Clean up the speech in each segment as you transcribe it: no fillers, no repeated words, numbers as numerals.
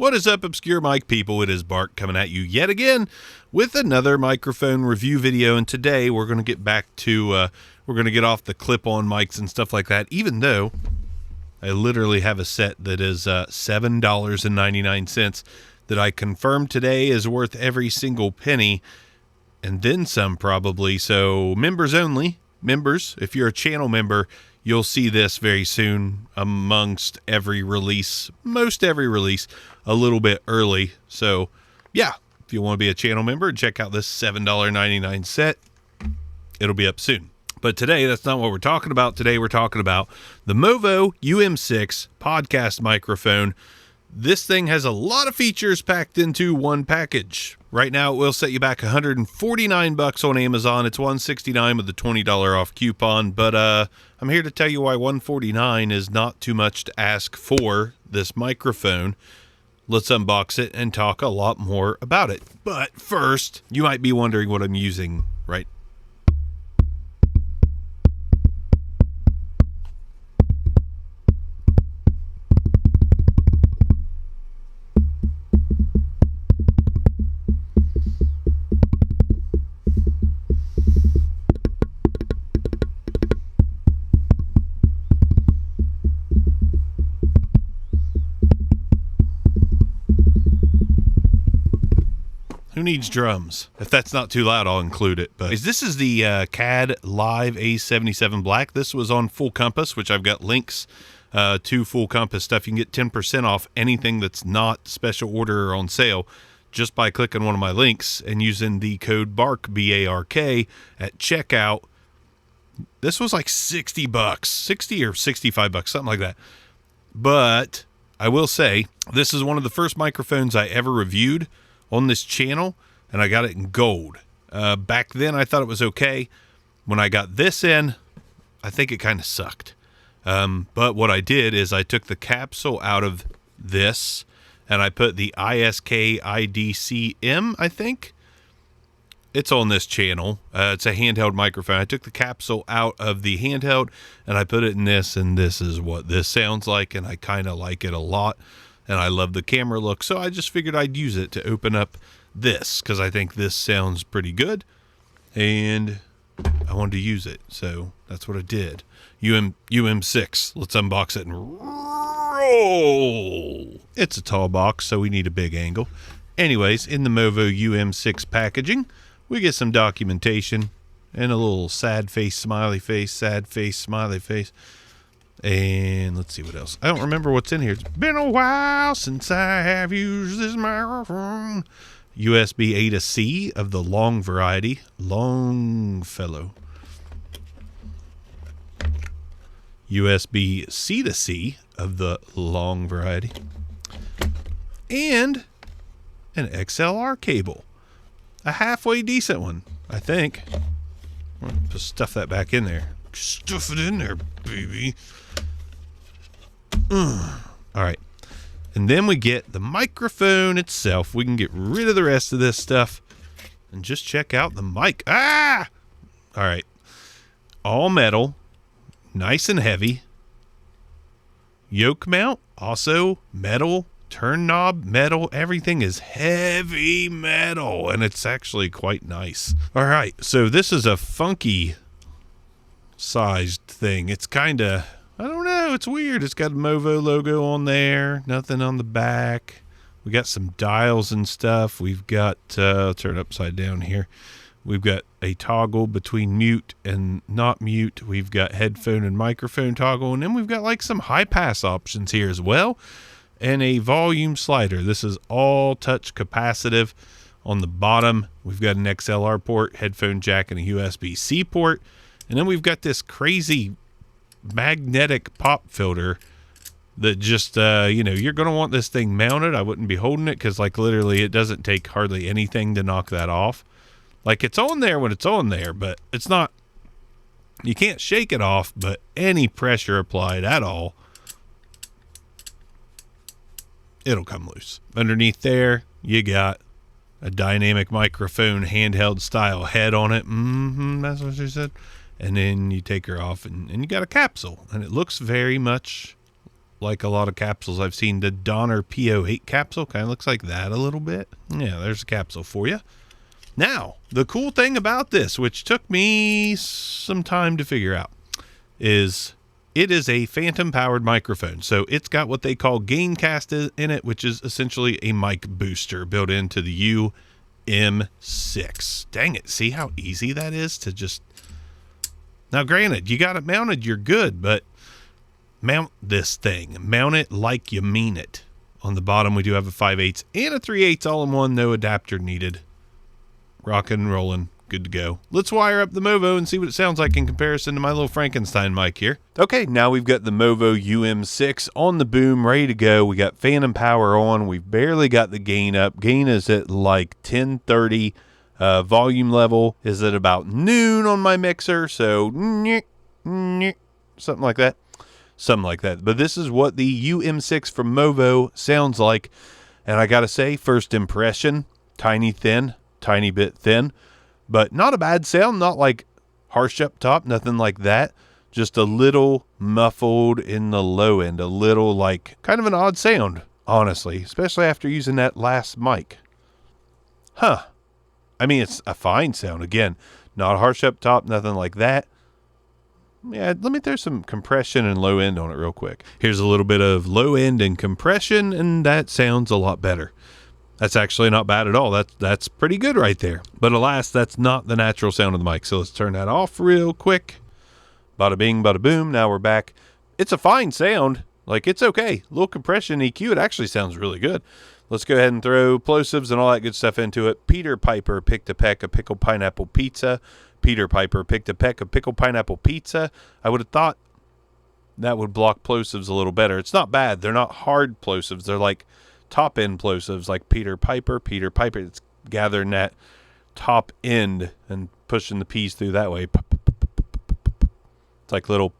What is up, obscure mic people? It is Bart coming at you yet again with another microphone review video. And today we're going to get back to, we're going to get off the clip-on mics and stuff like that, even though I literally have a set that is $7.99 that I confirmed today is worth every single penny and then some probably. So members only. Members, if you're a channel member, you'll see this very soon amongst every release, most every release, a little bit early. So yeah, if you want to be a channel member and check out this $7.99 set, it'll be up soon. But today, that's not what we're talking about. Today, we're talking about the MOVO UM6 podcast microphone. This thing has a lot of features packed into one package. Right now, it will set you back $149 on Amazon. It's $169 with the $20 off coupon. But I'm here to tell you why $149 is not too much to ask for this microphone. Let's unbox it and talk a lot more about it. But first, you might be wondering what I'm using, right? Who needs drums? If that's not too loud, I'll include it. But this is the CAD Live A77 Black. This was on Full Compass, which I've got links to Full Compass stuff. You can get 10% off anything that's not special order or on sale just by clicking one of my links and using the code BARK, B-A-R-K, at checkout. This was like $60, 60 or $65, something like that. But I will say, this is one of the first microphones I ever reviewed on this channel, and I got it in gold. Back then, I thought it was okay. When I got this in, I think it kind of sucked. But what I did is I took the capsule out of this, and I put the ISK IDCM, I think. It's on this channel. It's a handheld microphone. I took the capsule out of the handheld, and I put it in this, and this is what this sounds like, and I kind of like it a lot. And I love the camera look, so I just figured I'd use it to open up this, because I think this sounds pretty good, and I wanted to use it, so that's what I did. UM6, let's unbox it and roll! It's a tall box, so we need a big angle. Anyways, in the MOVO UM6 packaging, we get some documentation, and a little sad face, smiley face, sad face, smiley face. And let's see what else. I don't remember what's in here. It's been a while since I have used this microphone. USB A to C of the long variety. Longfellow. USB C to C of the long variety. And an XLR cable. A halfway decent one, I think. Just stuff that back in there. Stuff it in there, baby. All right, and then we get the microphone itself. We can get rid of the rest of this stuff and just check out the mic. All right, all metal, nice and heavy. Yoke mount, also metal. Turn knob, metal. Everything is heavy metal, and it's actually quite nice. All right, so this is a funky sized thing. It's kind of, I don't know, it's weird. It's got a MOVO logo on there, nothing on the back. We got some dials and stuff. We've got, I'll turn it upside down here. We've got a toggle between mute and not mute. We've got headphone and microphone toggle, and then we've got like some high pass options here as well, and a volume slider. This is all touch capacitive. On the bottom, we've got an XLR port, headphone jack, and a USB-C port. And then we've got this crazy magnetic pop filter that just, you know, you're going to want this thing mounted. I wouldn't be holding it because, like, literally it doesn't take hardly anything to knock that off. Like, it's on there when it's on there, but it's not, you can't shake it off, but any pressure applied at all, it'll come loose. Underneath there, you got a dynamic microphone handheld style head on it. That's what she said. And then you take her off and you got a capsule, and it looks very much like a lot of capsules I've seen. The Donner P08 capsule kind of looks like that a little bit. Yeah, there's a capsule for you. Now, the cool thing about this, which took me some time to figure out, is it is a phantom powered microphone. So it's got what they call Gaincast in it, which is essentially a mic booster built into the UM6. Dang it. See how easy that is to just... Now, granted, you got it mounted, you're good, but mount this thing. Mount it like you mean it. On the bottom, we do have a 5/8 and a 3/8 all-in-one, no adapter needed. Rockin' and rolling, good to go. Let's wire up the MOVO and see what it sounds like in comparison to my little Frankenstein mic here. Okay, now we've got the MOVO UM6 on the boom, ready to go. We got phantom power on. We've barely got the gain up. Gain is at like 1030. Volume level is at about noon on my mixer, so something like that. Something like that. But this is what the UM6 from MOVO sounds like. And I gotta say, first impression, tiny bit thin, but not a bad sound. Not like harsh up top, nothing like that. Just a little muffled in the low end. A little like kind of an odd sound, honestly, especially after using that last mic. Huh. I mean, it's a fine sound. Again, not harsh up top, nothing like that. Yeah, let me throw some compression and low end on it real quick. Here's a little bit of low end and compression, and that sounds a lot better. That's actually not bad at all. That's pretty good right there. But alas, that's not the natural sound of the mic. So let's turn that off real quick. Bada bing, bada boom. Now we're back. It's a fine sound. Like, it's okay. A little compression EQ. It actually sounds really good. Let's go ahead and throw plosives and all that good stuff into it. Peter Piper picked a peck of pickled pineapple pizza. Peter Piper picked a peck of pickled pineapple pizza. I would have thought that would block plosives a little better. It's not bad. They're not hard plosives. They're like top end plosives, like Peter Piper. It's gathering that top end and pushing the P's through that way. It's like little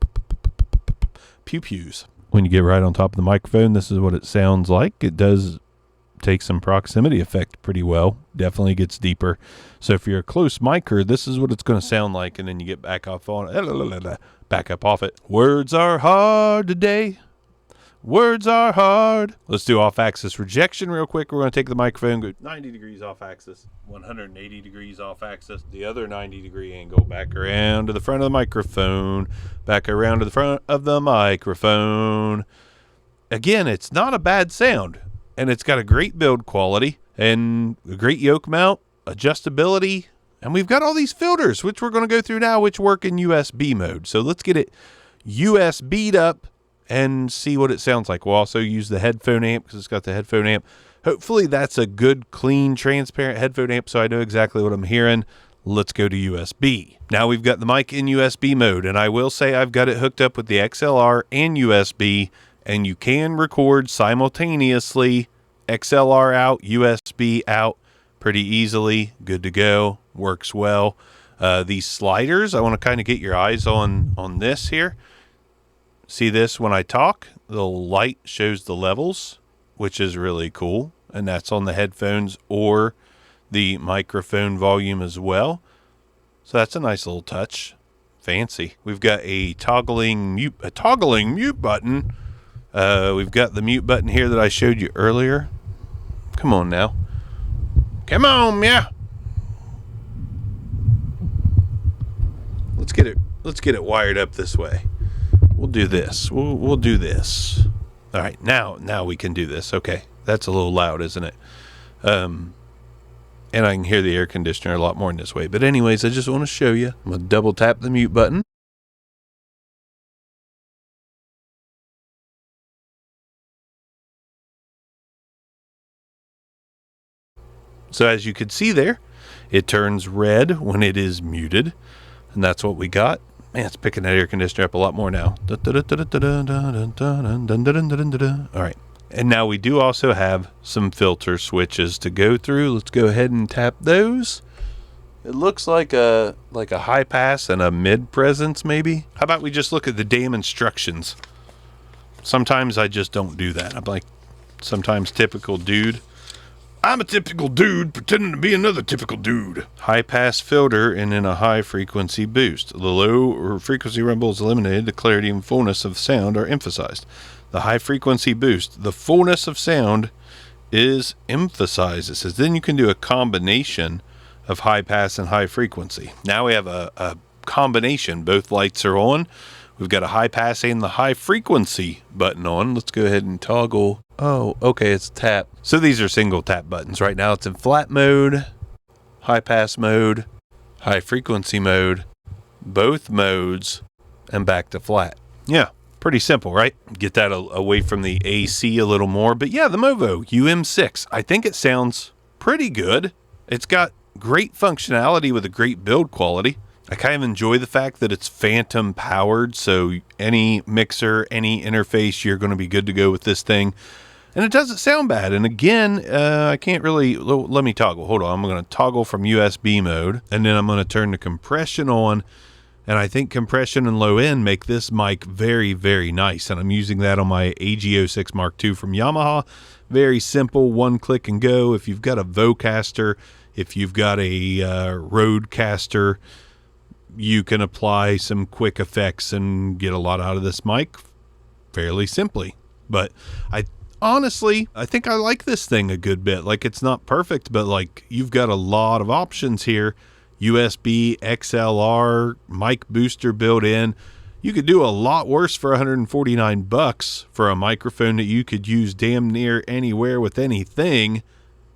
pew-pews. When you get right on top of the microphone, this is what it sounds like. It does take some proximity effect pretty well. Definitely gets deeper. So if you're a close micer, this is what it's going to sound like, and then you get back up off it. Words are hard today. Words are hard. Let's do off-axis rejection real quick. We're going to take the microphone, go 90 degrees off-axis, 180 degrees off-axis, the other 90-degree angle, back around to the front of the microphone, back around to the front of the microphone. Again, it's not a bad sound, and it's got a great build quality and a great yoke mount, adjustability, and we've got all these filters, which we're going to go through now, which work in USB mode. So let's get it USB'd up and see what it sounds like. We'll also use the headphone amp because it's got the headphone amp. Hopefully that's a good, clean, transparent headphone amp so I know exactly what I'm hearing. Let's go to USB. Now we've got the mic in USB mode, and I will say I've got it hooked up with the XLR and USB, and you can record simultaneously, XLR out, USB out, pretty easily. Good to go. Works well. These sliders, I want to kind of get your eyes on this here. See this when I talk? The light shows the levels, which is really cool. And that's on the headphones or the microphone volume as well. So that's a nice little touch. Fancy. We've got a toggling mute button. We've got the mute button here that I showed you earlier. Come on now. Come on, yeah. Let's get it wired up this way. We'll do this. We'll do this. All right, now we can do this. Okay, that's a little loud, isn't it? And I can hear the air conditioner a lot more in this way. But anyways, I just want to show you. I'm going to double tap the mute button. So as you can see there, it turns red when it is muted. And that's what we got. Man, it's picking that air conditioner up a lot more now. All right. And now we do also have some filter switches to go through. Let's go ahead and tap those. It looks like a high pass and a mid presence maybe. How about we just look at the damn instructions? Sometimes I just don't do that. I'm like sometimes typical dude. I'm a typical dude pretending to be another typical dude. High pass filter and then a high frequency boost. The low frequency rumble is eliminated. The clarity and fullness of sound are emphasized. the high frequency boost, the fullness of sound is emphasized. It says then you can do a combination of high pass and high frequency. Now we have a combination. Both lights are on. We've got a high pass and the high frequency button on. Let's go ahead and toggle. Oh, okay, it's tap. So these are single tap buttons. Right now it's in flat mode, high pass mode, high frequency mode, both modes, and back to flat. Yeah, pretty simple, right? Get that away from the AC a little more. But yeah, the MOVO UM6, I think it sounds pretty good. It's got great functionality with a great build quality. I kind of enjoy the fact that it's phantom powered, so any mixer, any interface, you're going to be good to go with this thing. And it doesn't sound bad. And again, I can't really, let me toggle. Hold on, I'm going to toggle from USB mode, and then I'm going to turn the compression on. And I think compression and low end make this mic very, very nice. And I'm using that on my AG06 Mark II from Yamaha. Very simple, one click and go. If you've got a Vocaster, if you've got a Rodecaster, you can apply some quick effects and get a lot out of this mic fairly simply. But honestly, I think I like this thing a good bit. Like, it's not perfect, but like, you've got a lot of options here. USB, XLR, mic booster built in. You could do a lot worse for $149 for a microphone that you could use damn near anywhere with anything.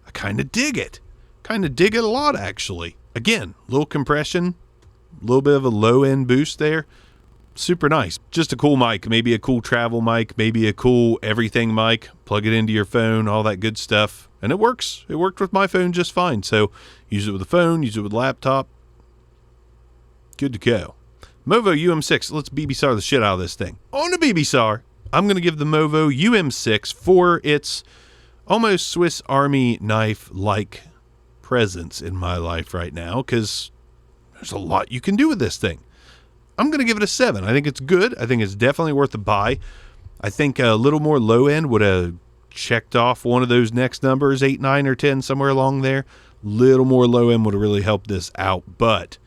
I kind of dig it. Kind of dig it a lot, actually. Again, little compression, a little bit of a low end boost there. Super nice. Just a cool mic. Maybe a cool travel mic, maybe a cool everything mic. Plug it into your phone, all that good stuff. And it works. It worked with my phone just fine. So use it with a phone, use it with a laptop. Good to go. MOVO UM6. Let's BB-SAR the shit out of this thing. On the BB-SAR, I'm going to give the MOVO UM6 for its almost Swiss Army knife-like presence in my life right now, because there's a lot you can do with this thing. I'm going to give it a 7. I think it's good. I think it's definitely worth a buy. I think a little more low end would have checked off one of those next numbers, 8, 9, or 10, somewhere along there. Little more low end would have really helped this out, but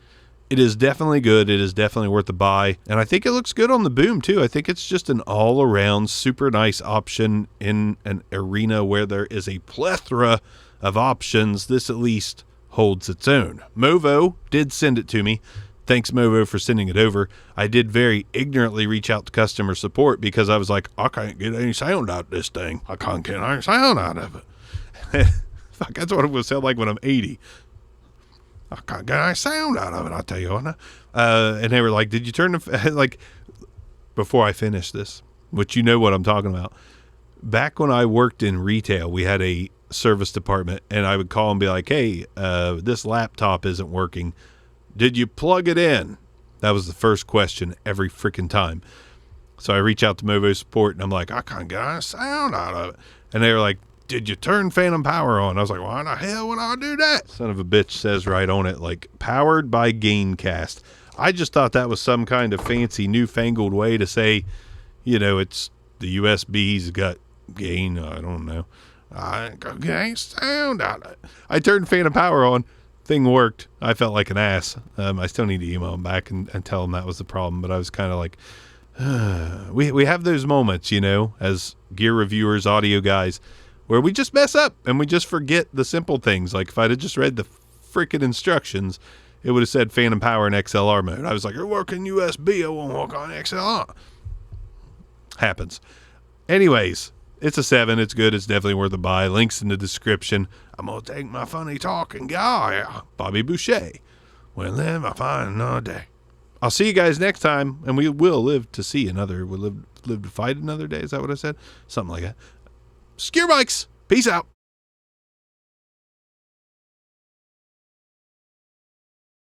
it is definitely good. It is definitely worth a buy. And I think it looks good on the boom too. I think it's just an all around super nice option in an arena where there is a plethora of options. This at least holds its own. MOVO did send it to me. Thanks, MOVO, for sending it over. I did very ignorantly reach out to customer support because I was like, I can't get any sound out of this thing. I can't get any sound out of it. Fuck, that's what it will sound like when I'm 80. I can't get any sound out of it, I'll tell you what. And they were like, did you turn the... like, before I finish this, which you know what I'm talking about. Back when I worked in retail, we had a service department, and I would call and be like, hey, this laptop isn't working. Did you plug it in? That was the first question every freaking time. So I reach out to MOVO support, and I'm like, I can't get any sound out of it. And they were like, did you turn phantom power on? I was like, why in the hell would I do that? Son of a bitch says right on it, like, powered by Gaincast. I just thought that was some kind of fancy newfangled way to say, you know, it's the USB's got gain. I don't know. I ain't get any sound out of it. I turned phantom power on. Thing worked. I felt like an ass. I still need to email him back and tell him that was the problem, but I was kind of like, we have those moments, you know, as gear reviewers, audio guys, where we just mess up and we just forget the simple things. Like if I'd have just read the freaking instructions, it would have said phantom power in XLR mode. I was like, you're working USB, I won't work on XLR. Happens. Anyways, it's a 7. It's good. It's definitely worth a buy. Links in the description. I'm going to take my funny talking guy, Bobby Boucher. We'll live, I find another day. I'll see you guys next time, and we will live to see another. We'll live to fight another day. Is that what I said? Something like that. Secure Bikes. Peace out.